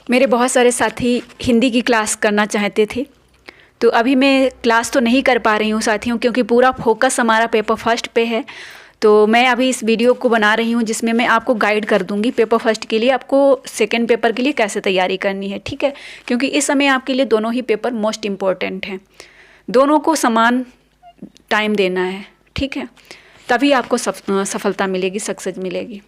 मेरे बहुत सारे साथी हिंदी की क्लास करना चाहते थे, तो अभी मैं क्लास तो नहीं कर पा रही हूँ साथियों, क्योंकि पूरा फोकस हमारा पेपर फर्स्ट पे है। तो मैं अभी इस वीडियो को बना रही हूँ जिसमें मैं आपको गाइड कर दूँगी पेपर फर्स्ट के लिए आपको सेकंड पेपर के लिए कैसे तैयारी करनी है, ठीक है। क्योंकि इस समय आपके लिए दोनों ही पेपर मोस्ट इम्पॉर्टेंट हैं, दोनों को समान टाइम देना है, ठीक है। तभी आपको सफलता मिलेगी, सक्सेस मिलेगी।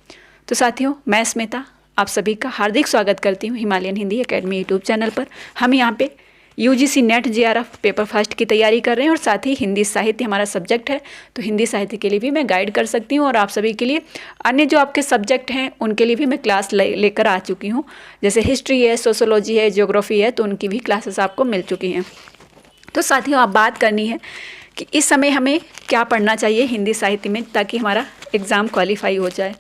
तो साथियों, मैं स्मिता आप सभी का हार्दिक स्वागत करती हूँ Himalayan Hindi academy YouTube channel पर। हम यहाँ पे UGC net JRF paper first की तैयारी कर रहे हैं और साथ ही हिंदी साहित्य हमारा सब्जेक्ट है, तो हिंदी साहित्य के लिए भी मैं गाइड कर सकती हूँ और आप सभी के लिए अन्य जो आपके सब्जेक्ट हैं उनके लिए भी मैं क्लास लेकर आ चुकी हूँ। जैसे हिस्ट्री है, सोशोलॉजी है, ज्योग्राफी है, तो उनकी भी क्लासेस आपको मिल चुकी हैं। तो साथियों, आप बात करनी है कि इस समय हमें क्या पढ़ना चाहिए हिंदी साहित्य में ताकि हमारा एग्ज़ाम क्वालिफाई हो जाए,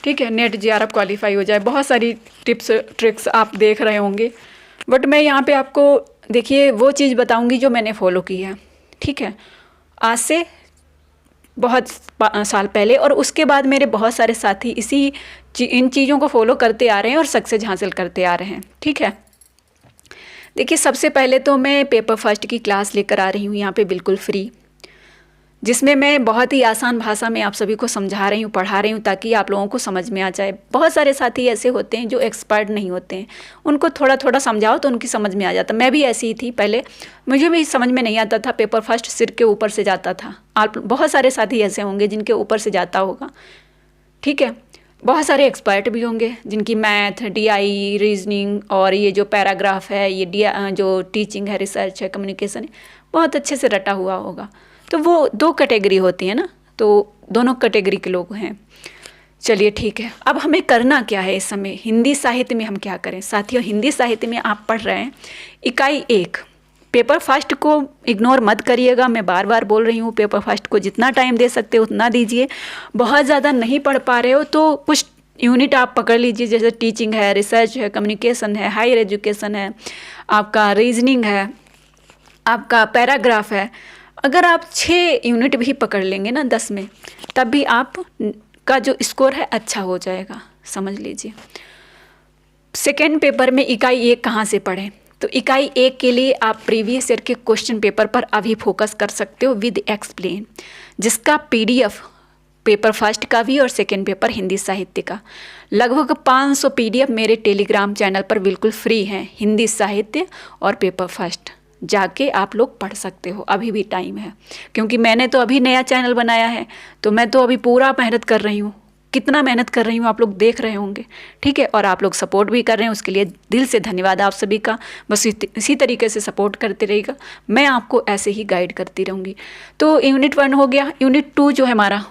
ठीक है, नेट जेआरएफ क्वालिफाई हो जाए। बहुत सारी टिप्स ट्रिक्स आप देख रहे होंगे, बट मैं यहाँ पे आपको देखिए वो चीज़ बताऊँगी जो मैंने फॉलो की है, ठीक है, आज से बहुत साल पहले। और उसके बाद मेरे बहुत सारे साथी इन चीज़ों को फॉलो करते आ रहे हैं और सक्सेस हासिल करते आ रहे हैं, ठीक है। देखिए, सबसे पहले तो मैं पेपर फर्स्ट की क्लास लेकर आ रही हूँ यहाँ पे बिल्कुल फ्री, जिसमें मैं बहुत ही आसान भाषा में आप सभी को समझा रही हूँ, पढ़ा रही हूँ, ताकि आप लोगों को समझ में आ जाए। बहुत सारे साथी ऐसे होते हैं जो एक्सपर्ट नहीं होते हैं, उनको थोड़ा थोड़ा समझाओ तो उनकी समझ में आ जाता। मैं भी ऐसी ही थी पहले, मुझे भी समझ में नहीं आता था, पेपर फर्स्ट सिर के ऊपर से जाता था। आप बहुत सारे साथी ऐसे होंगे जिनके ऊपर से जाता होगा, ठीक है। बहुत सारे एक्सपर्ट भी होंगे जिनकी मैथ, डीआई, रीजनिंग और ये जो पैराग्राफ है, ये जो टीचिंग है, रिसर्च है, कम्युनिकेशन है, बहुत अच्छे से रटा हुआ होगा। तो वो दो कैटेगरी होती है ना, तो दोनों कैटेगरी के लोग हैं। चलिए ठीक है, अब हमें करना क्या है इस समय हिंदी साहित्य में, हम क्या करें साथियों। हिंदी साहित्य में आप पढ़ रहे हैं इकाई 1 पेपर फर्स्ट को इग्नोर मत करिएगा। मैं बार बार बोल रही हूँ, पेपर फर्स्ट को जितना टाइम दे सकते हो उतना दीजिए। बहुत ज़्यादा नहीं पढ़ पा रहे हो तो कुछ यूनिट आप पकड़ लीजिए, जैसे टीचिंग है, रिसर्च है, कम्युनिकेशन है, हायर एजुकेशन है, आपका रीजनिंग है, आपका पैराग्राफ है। अगर आप 6 यूनिट भी पकड़ लेंगे ना 10 में, तब भी आप का जो स्कोर है अच्छा हो जाएगा, समझ लीजिए। सेकेंड पेपर में इकाई 1 कहाँ से पढ़ें, तो इकाई 1 के लिए आप प्रीवियस ईयर के क्वेश्चन पेपर पर अभी फोकस कर सकते हो विद एक्सप्लेन, जिसका पीडीएफ पेपर फर्स्ट का भी और सेकेंड पेपर हिंदी साहित्य का लगभग 500 पीडीएफ मेरे टेलीग्राम चैनल पर बिल्कुल फ्री हैं। हिंदी साहित्य और पेपर फर्स्ट जाके आप लोग पढ़ सकते हो, अभी भी टाइम है। क्योंकि मैंने तो अभी नया चैनल बनाया है, तो मैं तो अभी पूरा मेहनत कर रही हूँ। कितना मेहनत कर रही हूँ आप लोग देख रहे होंगे, ठीक है। और आप लोग सपोर्ट भी कर रहे हैं, उसके लिए दिल से धन्यवाद आप सभी का। बस इसी तरीके से सपोर्ट करते रहिएगा, मैं आपको ऐसे ही गाइड करती रहूँगी। तो यूनिट 1 हो गया। यूनिट 2 जो है हमारा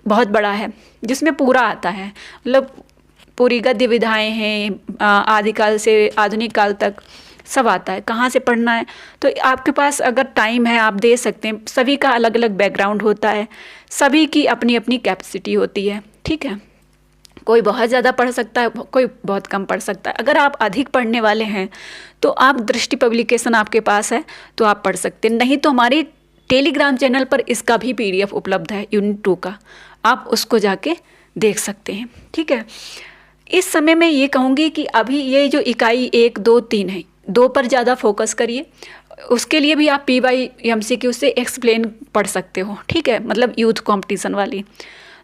बहुत बड़ा है, जिसमें पूरा आता है, मतलब पूरी गद्य विधाएँ हैं, आदिकाल से आधुनिक काल तक सब आता है। कहाँ से पढ़ना है, तो आपके पास अगर टाइम है आप दे सकते हैं। सभी का अलग अलग बैकग्राउंड होता है, सभी की अपनी अपनी कैपेसिटी होती है, ठीक है। कोई बहुत ज़्यादा पढ़ सकता है, कोई बहुत कम पढ़ सकता है। अगर आप अधिक पढ़ने वाले हैं तो आप दृष्टि पब्लिकेशन आपके पास है तो आप पढ़ सकते हैं, नहीं तो हमारे टेलीग्राम चैनल पर इसका भी पीडीएफ उपलब्ध है यूनिट 2 का, आप उसको जाके देख सकते हैं, ठीक है। इस समय मैं ये कहूँगी कि अभी ये जो इकाई 1, 2, 3 है, 2 पर ज़्यादा फोकस करिए। उसके लिए भी आप PYMCQ से एक्सप्लेन पढ़ सकते हो, ठीक है, मतलब यूथ कंपटीशन वाली।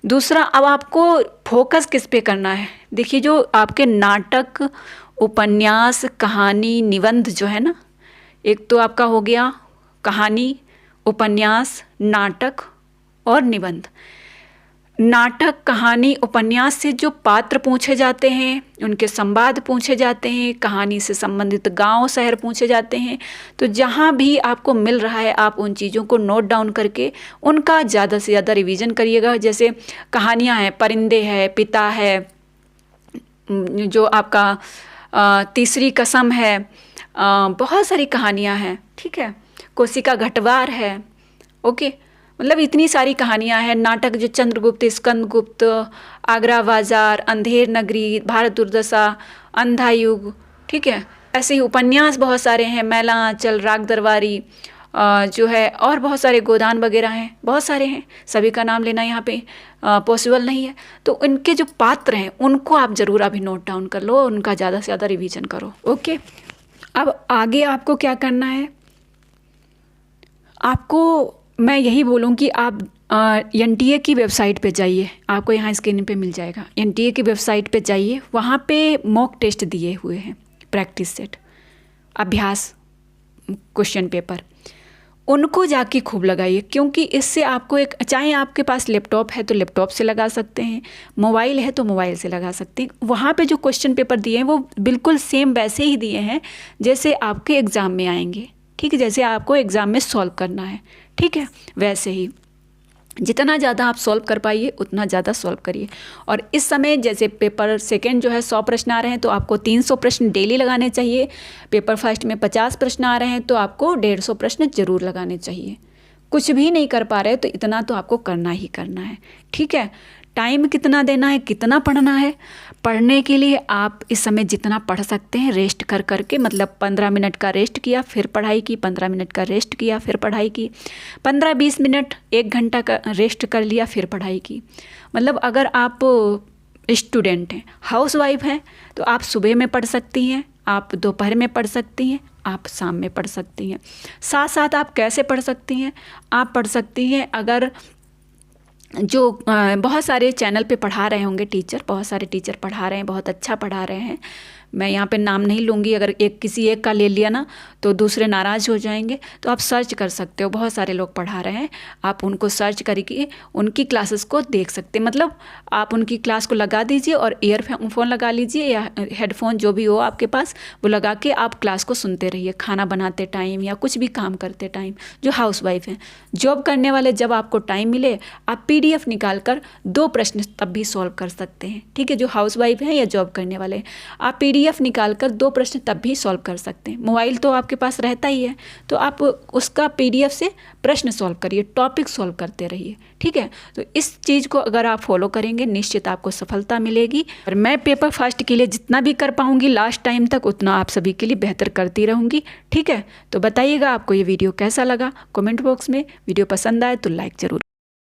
दूसरा, अब आपको फोकस किस पे करना है, देखिए जो आपके नाटक, उपन्यास, कहानी, निबंध जो है ना, एक तो आपका हो गया कहानी, उपन्यास, नाटक और निबंध। नाटक, कहानी, उपन्यास से जो पात्र पूछे जाते हैं, उनके संवाद पूछे जाते हैं, कहानी से संबंधित गांव शहर पूछे जाते हैं, तो जहां भी आपको मिल रहा है आप उन चीज़ों को नोट डाउन करके उनका ज़्यादा से ज़्यादा रिवीजन करिएगा। जैसे कहानियां हैं, परिंदे है, पिता है, जो आपका तीसरी कसम है, बहुत सारी कहानियां हैं, ठीक है, कोशिका घटवार है, ओके, मतलब इतनी सारी कहानियां हैं। नाटक जो चंद्रगुप्त, स्कंदगुप्त, आगरा बाजार, अंधेर नगरी, भारत दुर्दशा, अंधा युग, ठीक है। ऐसे ही उपन्यास बहुत सारे हैं, मैला आंचल, राग दरबारी जो है और बहुत सारे गोदान वगैरह हैं, बहुत सारे हैं, सभी का नाम लेना यहाँ पे पॉसिबल नहीं है। तो उनके जो पात्र हैं उनको आप ज़रूर अभी नोट डाउन कर लो और उनका ज़्यादा से ज़्यादा रिवीजन करो। ओके, अब आगे आपको क्या करना है, आपको मैं यही बोलूँ कि आप NTA की वेबसाइट पे जाइए, आपको यहाँ स्क्रीन पे मिल जाएगा। NTA की वेबसाइट पे जाइए, वहाँ पे मॉक टेस्ट दिए हुए हैं, प्रैक्टिस सेट, अभ्यास क्वेश्चन पेपर, उनको जाके खूब लगाइए। क्योंकि इससे आपको एक, चाहे आपके पास लैपटॉप है तो लैपटॉप से लगा सकते हैं, मोबाइल है तो मोबाइल से लगा सकते हैं। वहाँ पे जो क्वेश्चन पेपर दिए हैं वो बिल्कुल सेम वैसे ही दिए हैं जैसे आपके एग्ज़ाम में आएंगे, ठीक है, जैसे आपको एग्ज़ाम में सॉल्व करना है, ठीक है, वैसे ही जितना ज़्यादा आप सॉल्व कर पाइए उतना ज़्यादा सॉल्व करिए। और इस समय जैसे पेपर सेकंड जो है 100 प्रश्न आ रहे हैं तो आपको 300 प्रश्न डेली लगाने चाहिए। पेपर फर्स्ट में 50 प्रश्न आ रहे हैं तो आपको 150 प्रश्न ज़रूर लगाने चाहिए। कुछ भी नहीं कर पा रहे तो इतना तो आपको करना ही करना है, ठीक है। टाइम कितना देना है, कितना पढ़ना है, पढ़ने के लिए आप इस समय जितना पढ़ सकते हैं रेस्ट कर करके, मतलब 15 मिनट का रेस्ट किया फिर पढ़ाई की, 15 मिनट का रेस्ट किया फिर पढ़ाई की, 15-20 मिनट 1 घंटा का रेस्ट कर लिया फिर पढ़ाई की। मतलब अगर आप स्टूडेंट हैं, हाउसवाइफ हैं, तो आप सुबह में पढ़ सकती हैं, आप दोपहर में पढ़ सकती हैं, आप शाम में पढ़ सकती हैं। साथ साथ आप कैसे पढ़ सकती हैं, आप पढ़ सकती हैं अगर जो बहुत सारे चैनल पे पढ़ा रहे होंगे टीचर, बहुत सारे टीचर पढ़ा रहे हैं, बहुत अच्छा पढ़ा रहे हैं, मैं यहाँ पे नाम नहीं लूँगी, अगर किसी एक का ले लिया ना तो दूसरे नाराज़ हो जाएंगे, तो आप सर्च कर सकते हो, बहुत सारे लोग पढ़ा रहे हैं, आप उनको सर्च करके उनकी क्लासेस को देख सकते हैं। मतलब आप उनकी क्लास को लगा दीजिए और ईयरफोन लगा लीजिए या हेडफोन जो भी हो आपके पास, वो लगा के आप क्लास को सुनते रहिए, खाना बनाते टाइम या कुछ भी काम करते टाइम। जो हाउसवाइफ हैं, जॉब करने वाले, जब आपको टाइम मिले आप PDF निकाल कर 2 प्रश्न तब भी सॉल्व कर सकते हैं, ठीक है। जो हाउसवाइफ हैं या जॉब करने वाले, आप PDF निकाल कर 2 प्रश्न तब भी सॉल्व कर सकते हैं। मोबाइल तो आपके पास रहता ही है, तो आप उसका PDF से प्रश्न सॉल्व करिए, टॉपिक सॉल्व करते रहिए, ठीक है। तो इस चीज़ को अगर आप फॉलो करेंगे निश्चित आपको सफलता मिलेगी। और मैं पेपर फर्स्ट के लिए जितना भी कर पाऊंगी लास्ट टाइम तक उतना आप सभी के लिए बेहतर करती रहूंगी, ठीक है। तो बताइएगा आपको ये वीडियो कैसा लगा, कमेंट बॉक्स में। वीडियो पसंद आए तो लाइक ज़रूर